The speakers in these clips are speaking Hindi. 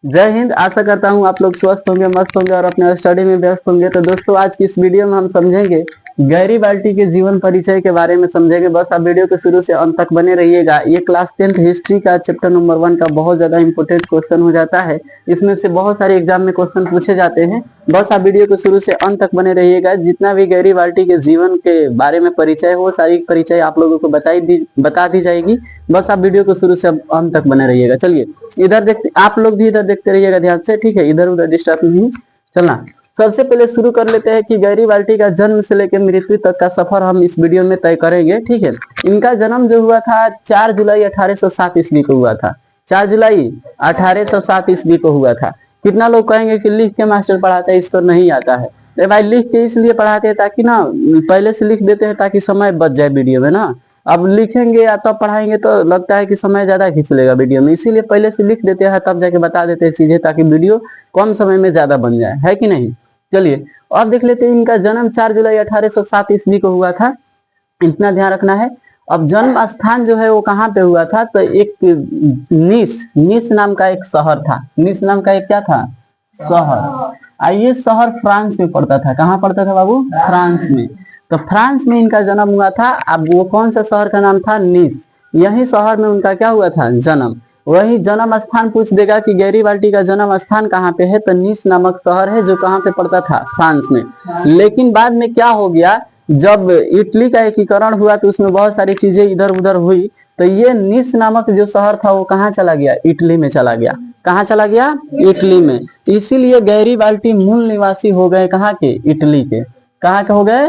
जय हिंद। आशा करता हूँ आप लोग स्वस्थ होंगे, मस्त होंगे और अपने स्टडी में व्यस्त होंगे। तो दोस्तों, आज की इस वीडियो में हम समझेंगे गैरीबाल्टी के जीवन परिचय के बारे में समझेंगे। बस आप वीडियो के शुरू से अंत तक बने रहिएगा। ये क्लास 10th हिस्ट्री का चैप्टर नंबर 1 का बहुत ज्यादा इंपोर्टेंट क्वेश्चन हो जाता है। इसमें से बहुत सारे एग्जाम में क्वेश्चन पूछे जाते हैं। बस आप वीडियो के शुरू से अंत तक बने रहिएगा। जितना भी गैरीबाल्टी के जीवन के बारे में परिचय हो, सारी परिचय आप लोगों को बता दी जाएगी। बस आप वीडियो को शुरू से अंत तक बने रहिएगा। चलिए इधर देखते, आप लोग भी इधर देखते रहिएगा ध्यान से, ठीक है। इधर उधर डिस्टर्ब नहीं चलना। सबसे पहले शुरू कर लेते हैं कि गैरीबाल्टी का जन्म से लेकर मृत्यु तक का सफर हम इस वीडियो में तय करेंगे, ठीक है। इनका जन्म जो हुआ था 4 जुलाई 1807 ईस्वी को हुआ था। 4 जुलाई 1807 ईस्वी को हुआ था। कितना लोग कहेंगे कि लिख के मास्टर पढ़ाता है, इसको नहीं आता है। अरे भाई, लिख के इसलिए पढ़ाते हैं ताकि ना पहले से लिख देते हैं ताकि समय बच जाए वीडियो में ना। अब लिखेंगे या तब पढ़ाएंगे तो लगता है कि समय ज्यादा खींच लेगा वीडियो में, इसीलिए पहले से लिख देते हैं तब जाके बता देते हैं चीजें, ताकि वीडियो कम समय में ज्यादा बन जाए, है कि नहीं। चलिए अब देख लेते हैं। इनका जन्म 4 जुलाई 1807 ईस्वी को हुआ था, इतना ध्यान रखना है। अब जन्म स्थान जो है वो कहाँ पे हुआ था, तो एक निस नाम का एक शहर था। निस नाम का एक क्या था, शहर। ये शहर फ्रांस में पड़ता था। कहाँ पड़ता था बाबू, फ्रांस में। तो फ्रांस में इनका जन्म हुआ था। अब वो कौन सा शहर का नाम था, निस। यही शहर में उनका क्या हुआ था, जन्म। वही जन्म स्थान पूछ देगा कि गैरीबाल्टी का जन्म स्थान कहाँ पे है, तो निस नामक शहर है जो कहाँ पे पड़ता था, फ्रांस में। लेकिन बाद में क्या हो गया, जब इटली का एकीकरण हुआ तो उसमें बहुत सारी चीजें इधर उधर हुई, तो ये निस नामक जो शहर था वो कहाँ चला गया, इटली में चला गया। कहाँ चला गया, इटली में। इसीलिए गैरीबाल्टी मूल निवासी हो गए कहाँ के, इटली के। कहाँ के हो गए,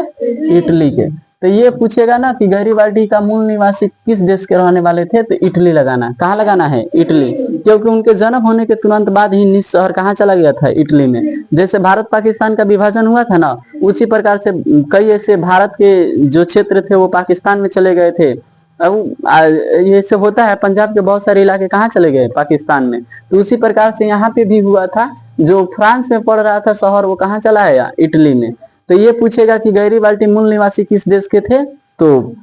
इटली के। तो ये पूछेगा ना कि गैरीबाल्टी का मूल निवासी किस देश के रहने वाले थे, तो इटली लगाना। कहाँ लगाना है, इटली। क्योंकि उनके जन्म होने के तुरंत बाद ही निस शहर कहाँ चला गया था, इटली में। जैसे भारत पाकिस्तान का विभाजन हुआ था ना, उसी प्रकार से कई ऐसे भारत के जो क्षेत्र थे वो पाकिस्तान में चले गए थे। अब ये सब होता है, पंजाब के बहुत सारे इलाके कहाँ चले गए, पाकिस्तान में। तो उसी प्रकार से यहाँ पे भी हुआ था। जो फ्रांस में पड़ रहा था शहर वो कहाँ चला है, इटली में। तो ये पूछेगा कि गैरीबाल्टी मूल निवासी किस देश के थे, तो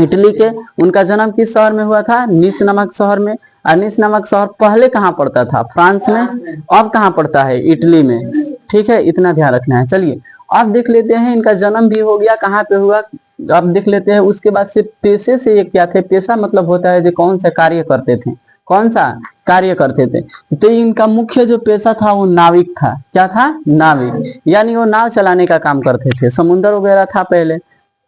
इटली के। उनका जन्म किस शहर में हुआ था, निस नामक शहर में। और निस नामक शहर पहले कहाँ पड़ता था, फ्रांस में। अब कहाँ पड़ता है, इटली में, ठीक है। इतना ध्यान रखना है। चलिए अब देख लेते हैं, इनका जन्म भी हो गया, कहाँ पे हुआ अब देख लेते हैं। उसके बाद से पेशे से ये क्या थे, पेशा मतलब होता है जो कौन सा कार्य करते थे, कौन सा कार्य करते थे। तो इनका मुख्य जो पेशा था वो नाविक था। क्या था, नाविक। यानी वो नाव चलाने का काम करते थे। समुद्र वगैरह था पहले,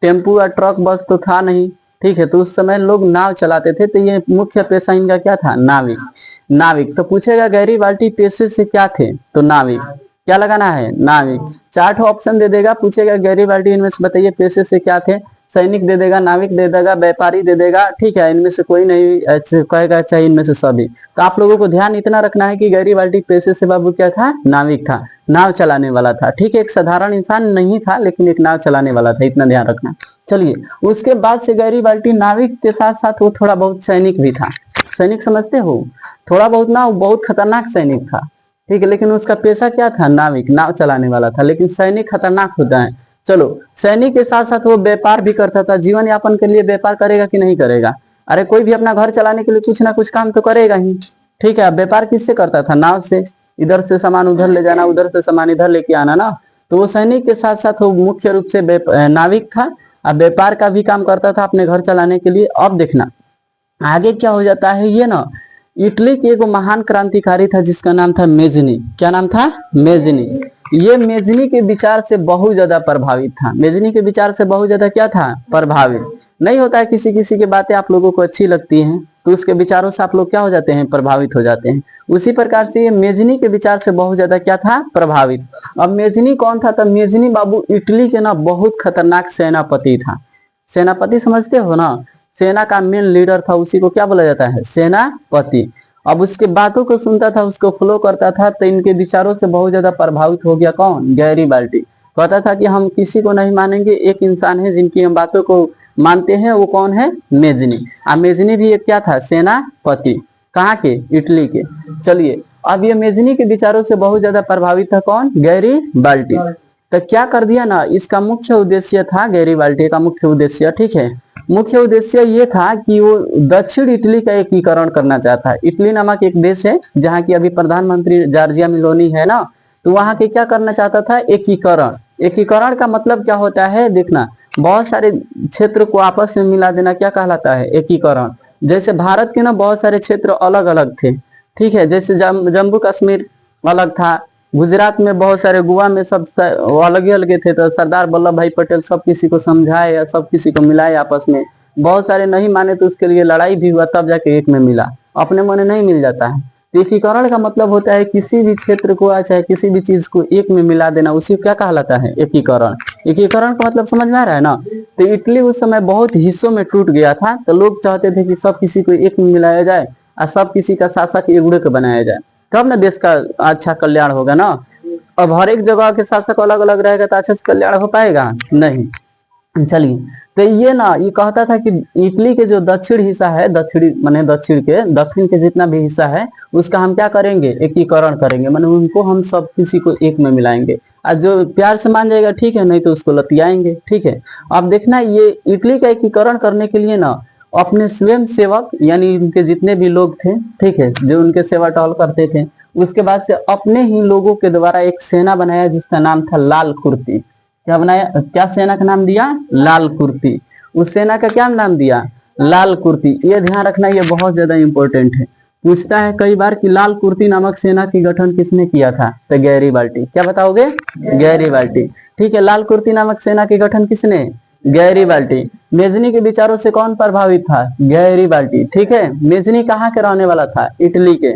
टेम्पू और ट्रक बस तो था नहीं, ठीक है। तो उस समय लोग नाव चलाते थे। तो ये मुख्य पेशा इनका क्या था, नाविक। नाविक। तो पूछेगा गैरीबाल्टी पेशे से क्या थे, तो नाविक। क्या लगाना है, नाविक। 4 ऑप्शन दे देगा, पूछेगा गैरीबाल्टी इनमें से बताइए पेशे से क्या थे। सैनिक दे देगा, नाविक दे देगा, व्यापारी दे देगा, ठीक है। इनमें से कोई नहीं कहेगा, चाहिए इनमें से सभी। तो आप लोगों को ध्यान इतना रखना है कि गैरीबाल्टी पेशे से बाबू क्या था, नाविक था, नाव चलाने वाला था, ठीक है। एक साधारण इंसान नहीं था लेकिन एक नाव चलाने वाला था, इतना ध्यान रखना। चलिए उसके बाद से गैरीबाल्टी नाविक के साथ साथ वो थोड़ा बहुत सैनिक भी था। सैनिक समझते हो, थोड़ा बहुत ना, वो बहुत खतरनाक सैनिक था, ठीक है। लेकिन उसका पेशा क्या था, नाविक, नाव चलाने वाला था। लेकिन सैनिक खतरनाक होता है। चलो, सैनिक के साथ साथ वो व्यापार भी करता था। जीवन यापन के लिए व्यापार करेगा कि नहीं करेगा, अरे कोई भी अपना घर चलाने के लिए कुछ ना कुछ काम तो करेगा ही, ठीक है। व्यापार किससे करता था, नाव से। इधर से सामान उधर ले जाना, उधर से सामान इधर लेके आना ना। तो वो सैनिक के साथ साथ वो मुख्य रूप से नाविक था और व्यापार का भी काम करता था अपने घर चलाने के लिए। अब देखना आगे क्या हो जाता है। ये ना इटली के एक महान क्रांतिकारी था जिसका नाम था मेजनी। क्या नाम था, मेजनी। ये मेजनी के विचार से बहुत ज्यादा प्रभावित था। मेजनी के विचार से बहुत ज्यादा क्या था, प्रभावित। नहीं होता है किसी किसी की बातें आप लोगों को अच्छी लगती हैं तो उसके विचारों से आप लोग क्या हो जाते हैं, प्रभावित हो जाते हैं। उसी प्रकार से ये मेजनी के विचार से बहुत ज्यादा क्या था, प्रभावित। अब मेजनी कौन था, तो मेजनी बाबू इटली के ना बहुत खतरनाक सेनापति था। सेनापति समझते हो ना, सेना का मेन लीडर था, उसी को क्या बोला जाता है, सेनापति। अब उसके बातों को सुनता था, उसको फॉलो करता था। तो इनके विचारों से बहुत ज्यादा प्रभावित हो गया कौन, गैरीबाल्टी। कहता था कि हम किसी को नहीं मानेंगे, एक इंसान है जिनकी हम बातों को मानते हैं, वो कौन है, मेजनी। मेजनी भी एक क्या था, सेनापति। कहाँ के, इटली के। चलिए अब ये मेजनी के विचारों से बहुत ज्यादा प्रभावित था कौन, गैरीबाल्टी। तो क्या कर दिया ना, इसका मुख्य उद्देश्य था, गैरीबाल्टी का मुख्य उद्देश्य, ठीक है, मुख्य उद्देश्य ये था कि वो दक्षिण इटली का एकीकरण करना चाहता है। इटली नामक एक देश है जहाँ की अभी प्रधानमंत्री जॉर्जिया मेलोनी है ना, तो वहां के क्या करना चाहता था, एकीकरण। एकीकरण का मतलब क्या होता है, देखना, बहुत सारे क्षेत्र को आपस में मिला देना क्या कहलाता है, एकीकरण। जैसे भारत के ना बहुत सारे क्षेत्र अलग अलग थे, ठीक है, जैसे जम्मू कश्मीर अलग था, गुजरात में बहुत सारे, गोवा में सब अलग ही अलग थे, तो सरदार वल्लभ भाई पटेल सब किसी को समझाए या सब किसी को मिलाए आपस में। बहुत सारे नहीं माने तो उसके लिए लड़ाई भी हुआ, तब जाके एक में मिला, अपने मन नहीं मिल जाता है। तो एकीकरण का मतलब होता है किसी भी क्षेत्र को चाहे किसी भी चीज को एक में मिला देना, उसी को क्या कहलाता है, एकीकरण। एकीकरण का मतलब समझ में आ रहा है ना। तो इटली उस समय बहुत हिस्सों में टूट गया था, तो लोग चाहते थे कि सब किसी को एक में मिलाया जाए और सब किसी का शासक एकजुट के बनाया जाए, तब ना देश का अच्छा कल्याण होगा ना। अब हर एक जगह के शासक अलग अलग रहेगा तो अच्छे से कल्याण हो पाएगा नहीं। चलिए, तो ये ना ये कहता था कि इटली के जो दक्षिण हिस्सा है, दक्षिणी माने दक्षिण के जितना भी हिस्सा है उसका हम क्या करेंगे, एकीकरण करेंगे, माने उनको हम सब किसी को एक में मिलाएंगे, और जो प्यार से मान जाएगा ठीक है, नहीं तो उसको लतियाएंगे, ठीक है। अब देखना, ये इटली का एकीकरण करने के लिए ना अपने स्वयं सेवक यानी उनके जितने भी लोग थे, ठीक है, जो उनके सेवा टहल करते थे, उसके बाद से अपने ही लोगों के द्वारा एक सेना बनाया जिसका नाम था लाल कुर्ती। क्या बनाया, क्या सेना का नाम दिया, लाल कुर्ती। उस सेना का क्या नाम दिया, लाल कुर्ती। ये ध्यान रखना, ये बहुत ज्यादा इंपॉर्टेंट है, पूछता है कई बार कि लाल कुर्ती नामक सेना की गठन किसने किया था, तो गैरीबाल्टी। क्या बताओगे, गैरीबाल्टी, ठीक है। लाल कुर्ती नामक सेना की गठन किसने, गैरीबाल्टी। मेजनी के विचारों से कौन प्रभावित था, गैरीबाल्टी, ठीक है। मेजनी कहाँ के रहने वाला था, इटली के।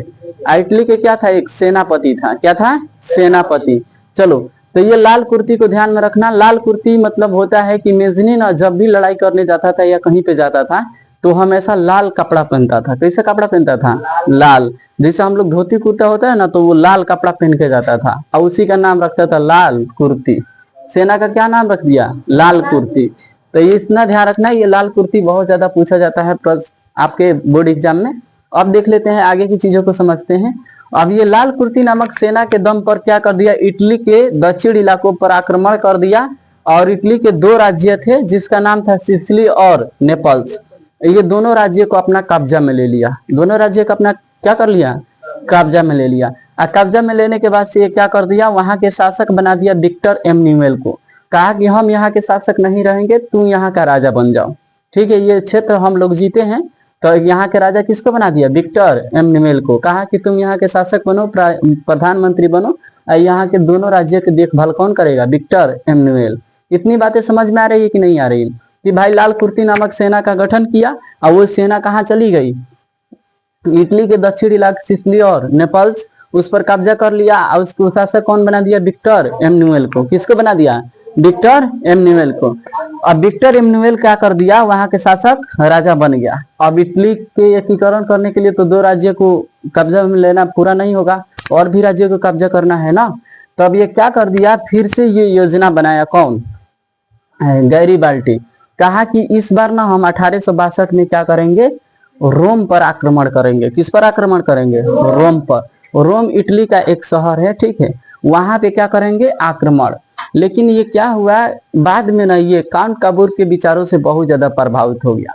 इटली के क्या था, एक सेनापति था, क्या था, सेनापति। चलो, तो ये लाल कुर्ती को ध्यान में रखना। लाल कुर्ती मतलब होता है कि मेजनी ना जब भी लड़ाई करने जाता था या कहीं पे जाता था तो हमेशा लाल कपड़ा पहनता था। कैसा कपड़ा पहनता था, लाल। जैसे हम लोग धोती कुर्ता होता है ना, तो वो लाल कपड़ा पहन के जाता था और उसी का नाम रखता था लाल कुर्ती। सेना का क्या नाम रख दिया, लाल कुर्ती। तो इतना ध्यान रखना, ये लाल कुर्ती बहुत ज्यादा पूछा जाता है आपके बोर्ड एग्जाम में। अब देख लेते हैं आगे की चीजों को समझते हैं। अब ये लाल कुर्ती नामक सेना के दम पर क्या कर दिया, इटली के दक्षिण इलाकों पर आक्रमण कर दिया। और इटली के दो राज्य थे जिसका नाम था सिसिली और नेपल्स, ये दोनों राज्य को अपना कब्जा में ले लिया। दोनों राज्य को अपना क्या कर लिया, कब्जा में ले लिया। और कब्जा में लेने के बाद से ये क्या कर दिया, वहां के शासक बना दिया विक्टर एमनुएल को। कहा कि हम यहाँ के शासक नहीं रहेंगे, तू यहाँ का राजा बन जाओ, ठीक है। ये क्षेत्र हम लोग जीते हैं, तो यहाँ के राजा किसको बना दिया, विक्टर एमनुएल को। कहा कि तुम यहाँ के शासक बनो, प्रधानमंत्री बनो, और यहाँ के दोनों राज्यों की देखभाल कौन करेगा, विक्टर एमनुएल। इतनी बातें समझ में आ रही है कि नहीं आ रही, कि भाई लाल कुर्ती नामक सेना का गठन किया और वो सेना कहाँ चली गई, इटली के दक्षिण इलाके सिसिली और नेपल्स, उस पर कब्जा कर लिया। और उसको शासक कौन बना दिया, विक्टर एमनुएल को। किसको बना दिया, विक्टर एमनुएल को। अब विक्टर एमनुएल क्या कर दिया, वहां के शासक राजा बन गया। अब इटली के एकीकरण करने के लिए तो दो राज्य को कब्जा में लेना पूरा नहीं होगा, और भी राज्यों को कब्जा करना है ना। तो अब ये क्या कर दिया, फिर से ये योजना बनाया, कौन, गैरीबाल्टी। कहा कि इस बार ना हम 1862 में क्या करेंगे, रोम पर आक्रमण करेंगे। किस पर आक्रमण करेंगे, रोम पर। रोम इटली का एक शहर है, ठीक है, वहां पे क्या करेंगे, आक्रमण। लेकिन ये क्या हुआ, बाद में ना ये काउंट काबूर के विचारों से बहुत ज्यादा प्रभावित हो गया।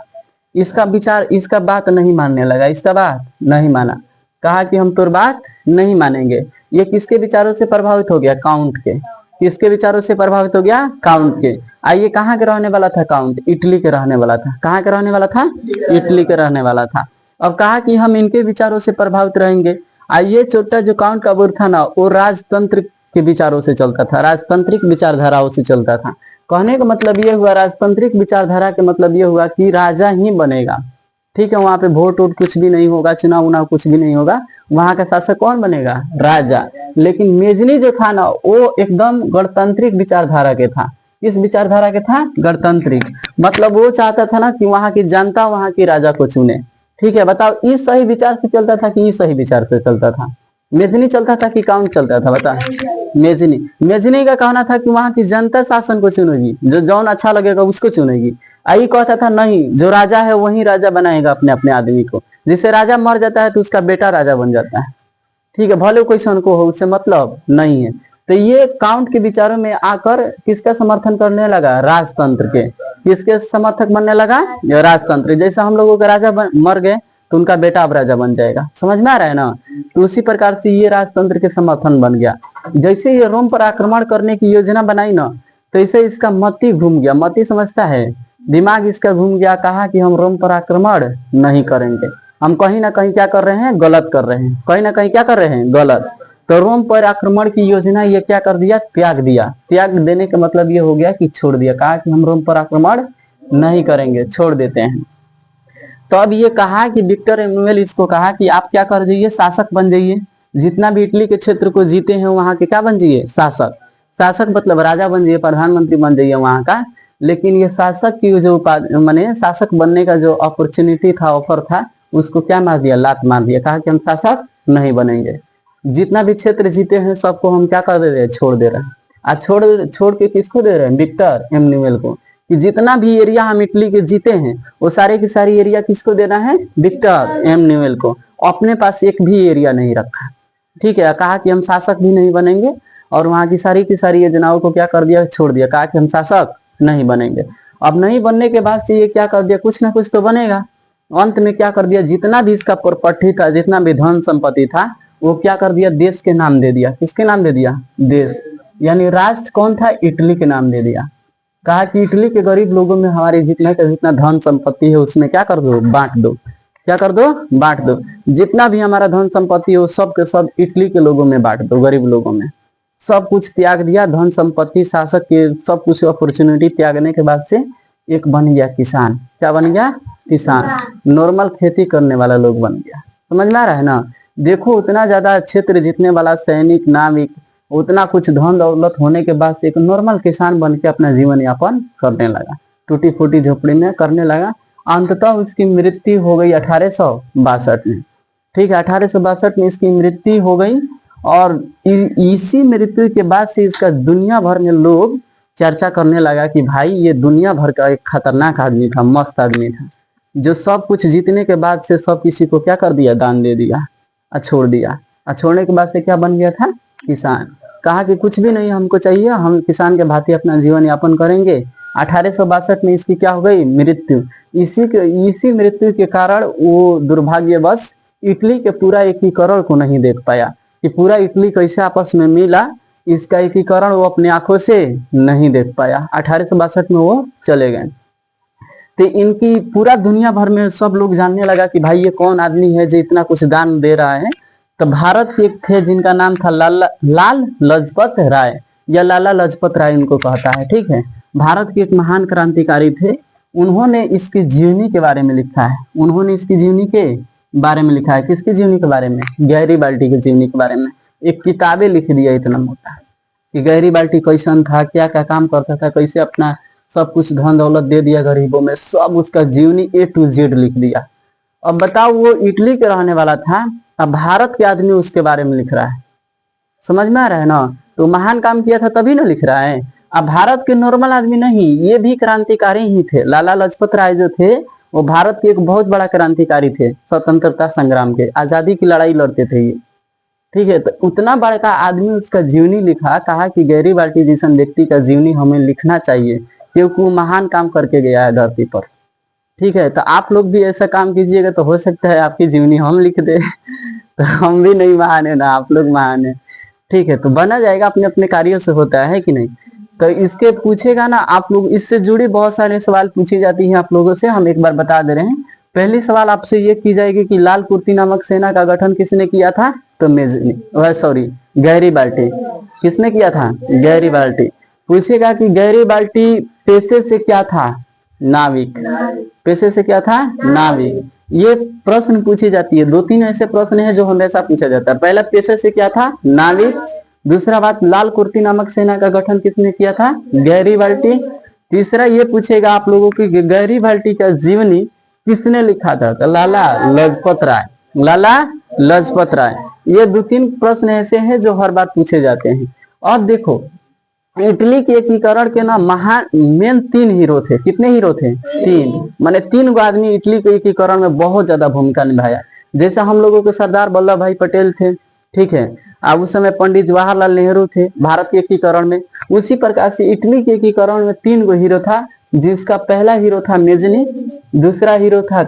इसका विचार, इसका बात नहीं मानने लगा, इसका बात नहीं माना। कहा कि हम तो बात नहीं मानेंगे। ये किसके विचारों से प्रभावित हो गया, काउंट के। किसके विचारों से प्रभावित हो गया, काउंट के। आइए, कहाँ के रहने वाला था काउंट, इटली के रहने वाला था। कहाँ के रहने वाला था, इटली के रहने वाला था। अब कहा कि हम इनके विचारों से प्रभावित रहेंगे। आइए, छोटा जो काउंट काबूर था ना, वो राजतंत्र के विचारों से चलता था, राजतांत्रिक विचारधाराओं से चलता था। कहने का मतलब ये हुआ, राजतांत्रिक विचारधारा के मतलब ये हुआ कि राजा ही बनेगा, ठीक है। वहां पे वोट वोट कुछ भी नहीं होगा, चुनाव उनाव कुछ भी नहीं होगा, वहां का शासक कौन बनेगा, राजा। लेकिन मेजनी जो था ना, वो एकदम गणतांत्रिक विचारधारा के था। किस विचारधारा के था, गणतांत्रिक। मतलब वो चाहता था ना कि वहां की जनता वहां के राजा को चुने, ठीक है। बताओ, इस सही विचार से चलता था कि इस सही विचार से चलता था, मेजनी चलता था कि काउंट चलता था, बता। मेजनी। मेजनी का कहना था कि वहां की जनता शासन को चुनेगी, जो जौन अच्छा लगेगा उसको चुनेगी। आई कहता था नहीं, जो राजा है वही राजा बनाएगा अपने अपने आदमी को। जिससे राजा मर जाता है तो उसका बेटा राजा बन जाता है, ठीक है, भले कोई सन को हो, उससे मतलब नहीं है। तो ये काउंट के विचारों में आकर किसका समर्थन करने लगा? राजतंत्र के। किसके समर्थक बनने लगा? राजतंत्र। जैसे हम लोगों के राजा मर गए तो उनका बेटा अब राजा बन जाएगा, समझ में आ रहा है ना? तो उसी प्रकार से ये राजतंत्र के समर्थन बन गया। जैसे ये रोम पर आक्रमण करने की योजना बनाई ना, तो इसे इसका मति घूम गया। मति समझता है? दिमाग इसका घूम गया। कहा कि हम रोम पर आक्रमण नहीं करेंगे, हम कहीं ना कहीं क्या कर रहे हैं? गलत कर रहे हैं। कहीं ना कहीं क्या कर रहे हैं? गलत। तो रोम पर आक्रमण की योजना ये क्या कर दिया? त्याग दिया। त्याग देने का मतलब ये हो गया कि छोड़ दिया। कहा कि हम रोम पर आक्रमण नहीं करेंगे, छोड़ देते हैं। तो अब ये कहा कि विक्टर एमुअल इसको कहा कि आप क्या कर जाइए? शासक बन जाइए। जितना भी इटली के क्षेत्र को जीते हैं वहां के क्या बन जाइए? शासक। शासक मतलब राजा बन जाइए, प्रधानमंत्री बन जाइए वहां का। लेकिन ये शासक की जो माने शासक बनने का जो अपॉर्चुनिटी था, ऑफर था, उसको क्या मार दिया? लात मार दिया। कहा कि हम शासक नहीं बनेंगे। जितना भी क्षेत्र जीते हैं सबको हम क्या कर दे रहे हैं? छोड़ दे रहे हैं। आज छोड़ के किसको दे रहे हैं? विक्टर एमुअल को। कि जितना भी एरिया हम इटली के जीते हैं वो सारे की सारी एरिया किसको देना है? विक्टर एमुअल को। अपने पास एक भी एरिया नहीं रखा। ठीक है। कहा कि हम शासक भी नहीं बनेंगे और वहां की सारी योजनाओं को क्या कर दिया? छोड़ दिया। कहा कि हम शासक नहीं बनेंगे। अब नहीं बनने के बाद से ये क्या कर दिया? कुछ ना कुछ तो बनेगा। अंत में क्या कर दिया? जितना भी इसका प्रॉपर्टी था, जितना भी धन संपत्ति था, वो क्या कर दिया? देश के नाम दे दिया। किसके नाम दे दिया? देश, यानी राष्ट्र कौन था? इटली के नाम दे दिया। कहा कि इटली के गरीब लोगों में हमारे जितना का जितना धन संपत्ति है उसमें क्या कर दो? बांट दो। क्या कर दो? बांट दो। जितना भी हमारा धन संपत्ति हो सब के सब इटली के लोगों में बांट दो, गरीब लोगों में। सब कुछ त्याग दिया, धन संपत्ति, शासक के सब कुछ अपॉर्चुनिटी त्यागने के बाद से एक बन गया किसान। क्या बन गया? किसान। नॉर्मल खेती करने वाला लोग बन गया। समझ में आ रहा है ना? देखो उतना ज्यादा क्षेत्र जीतने वाला सैनिक, नाविक, उतना कुछ धन दौलत होने के बाद से एक नॉर्मल किसान बन के अपना जीवन यापन करने लगा, टूटी फूटी झोपड़ी में करने लगा। अंततः उसकी मृत्यु हो गई 1862 में। ठीक है, 1862 में इसकी मृत्यु हो गई। और इसी मृत्यु के बाद से इसका दुनिया भर में लोग चर्चा करने लगा कि भाई ये दुनिया भर का एक खतरनाक आदमी था, मस्त आदमी था, जो सब कुछ जीतने के बाद से सब किसी को क्या कर दिया? दान दे दिया, छोड़ दिया। छोड़ने के बाद से क्या बन गया था? किसान। कहा कि कुछ भी नहीं हमको चाहिए, हम किसान के भांति अपना जीवन यापन करेंगे। 1862 में इसकी क्या हो गई? मृत्यु। इसी मृत्यु के कारण वो दुर्भाग्यवश इटली के पूरा एकीकरण को नहीं देख पाया कि पूरा इटली कैसे आपस में मिला। इसका एकीकरण वो अपने आंखों से नहीं देख पाया। 1862 में वो चले गए। तो इनकी पूरा दुनिया भर में सब लोग जानने लगा कि भाई ये कौन आदमी है जो इतना कुछ दान दे रहा है। तो भारत के एक थे जिनका नाम था लाल लजपत राय, या लाला लजपत राय इनको कहता है। ठीक है, भारत के एक महान क्रांतिकारी थे। उन्होंने इसकी जीवनी के बारे में लिखा है। उन्होंने इसकी जीवनी के बारे में लिखा है। किसकी जीवनी के बारे में? गैरीबाल्टी की जीवनी के बारे में एक किताबें लिख दिया इतना मोटा कि गैरीबाल्टी कैसन था, क्या क्या काम करता था, कैसे अपना सब कुछ धन दौलत दे दिया गरीबों में, सब उसका जीवनी A to Z लिख दिया। अब बताओ, वो इटली के रहने वाला था, अब भारत के आदमी उसके बारे में लिख रहा है। समझ में आ रहा है ना? तो महान काम किया था तभी ना लिख रहा है। अब भारत के नॉर्मल आदमी नहीं, ये भी क्रांतिकारी ही थे। लाला लाजपत राय जो थे वो भारत के एक बहुत बड़ा क्रांतिकारी थे। स्वतंत्रता संग्राम के, आजादी की लड़ाई लड़ते थे ये। ठीक है, तो उतना बड़ा आदमी उसका जीवनी लिखा। कहा कि गैरीबाल्टी जैसा व्यक्ति का जीवनी हमें लिखना चाहिए क्योंकि वो महान काम करके गया है धरती पर। ठीक है, तो आप लोग भी ऐसा काम कीजिएगा तो हो सकता है आपकी जीवनी हम लिख दे। तो हम भी नहीं महान है ना, आप लोग महान है। ठीक है, तो बना जाएगा, अपने अपने कार्यों से होता है कि नहीं। तो इसके पूछेगा ना आप लोग, इससे जुड़ी बहुत सारे सवाल पूछी जाती हैं आप लोगों से, हम एक बार बता दे रहे हैं। पहली सवाल आपसे ये की जाएगी कि लाल कुर्ती नामक सेना का गठन किसने किया था? तो गैरीबाल्टी। किसने किया था? गैरीबाल्टी। पूछेगा कि गैरीबाल्टी पेशे से क्या था? नाविक। पेशे से क्या था? नाविक। ये प्रश्न पूछी जाती है। 2-3 ऐसे प्रश्न हैं जो हमेशा पूछा जाता है। पहला, पेशे से क्या था? नाविक। दूसरा बात, लाल कुर्ती नामक सेना का गठन किसने किया था? गैरीबाल्टी। तीसरा ये पूछेगा आप लोगों की गैरीबाल्टी का जीवनी किसने लिखा था? तो लाला लाजपत राय। लाला लाजपत राय। ये 2-3 प्रश्न ऐसे हैं जो हर बार पूछे जाते हैं। अब देखो, इटली के एकीकरण के ना महान मेन 3 हीरो थे। कितने हीरो थे? 3। माने 3 गो आदमी इटली के एकीकरण में बहुत ज्यादा भूमिका निभाया। जैसे हम लोगों के सरदार वल्लभ भाई पटेल थे। ठीक है, अब उस समय पंडित जवाहरलाल नेहरू थे भारत के एकीकरण में। उसी प्रकार से इटली के एकीकरण में 3 गो हीरो था, जिसका पहला हीरो था मेजनी, दूसरा हीरो था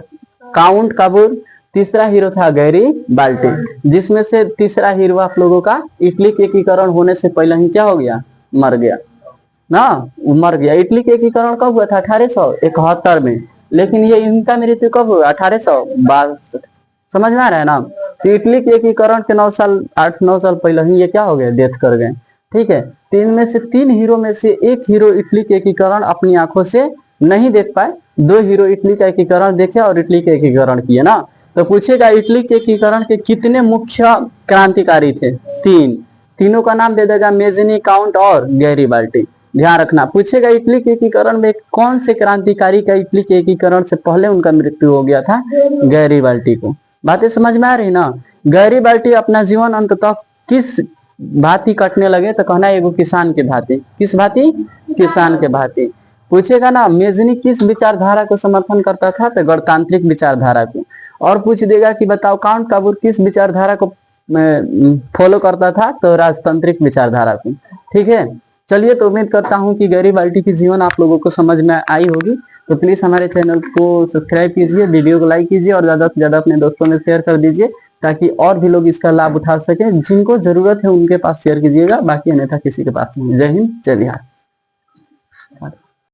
काउंट काबूर, तीसरा हीरो था गैरी बाल्टी। जिसमें से तीसरा हीरो आप लोगों का इटली के एकीकरण होने से पहले ही क्या हो गया, मर गया ना, वो मर गया। इटली के एकीकरण कब हुआ था, 1871 में, लेकिन ये इनका मृत्यु कब हुआ, 1862। समझ में आ रहा है ना। तो इटली के एकीकरण के 8-9 साल पहले ही ये क्या हो गए, डेथ कर गए। ठीक है, तीन में से 3 हीरो में से एक हीरो इटली के एकीकरण अपनी आंखों से नहीं देख पाए, 2 हीरो इटली का एकीकरण देखे और इटली के एकीकरण किए ना। तो पूछेगा इटली के एकीकरण के कितने मुख्य क्रांतिकारी थे, 3। तीनों का नाम दे देगा, मेजनी, काउंट और गैरी बाल्टी। ध्यान रखना, पूछेगा इटली के एकीकरण में कौन से क्रांतिकारी का इटली के एकीकरण से पहले उनका मृत्यु हो गया था, गैरी बाल्टी को। बातें समझ में आ रही ना। गैरी बाल्टी अपना जीवन अंत तक किस भांति कटने लगे, तो कहना एगो किसान के भांति। किस भांति, किसान के भांति। पूछेगा ना मेजनी किस विचारधारा को समर्थन करता था, तो गणतांत्रिक विचारधारा को। और पूछ देगा कि बताओ काउंट काबूर किस विचारधारा को फॉलो करता था, तो राजतांत्रिक विचारधारा को। ठीक है, चलिए, तो उम्मीद करता हूं कि गैरी बाल्टी की जीवन आप लोगों को समझ में आई होगी। तो प्लीज हमारे चैनल को सब्सक्राइब कीजिए, वीडियो को लाइक कीजिए और ज्यादा से ज्यादा अपने दोस्तों में शेयर कर दीजिए, ताकि और भी लोग इसका लाभ उठा सके। जिनको जरूरत है उनके पास शेयर कीजिएगा, बाकी अन्यथा किसी के पास नहीं। जय हिंद, जय बिहार।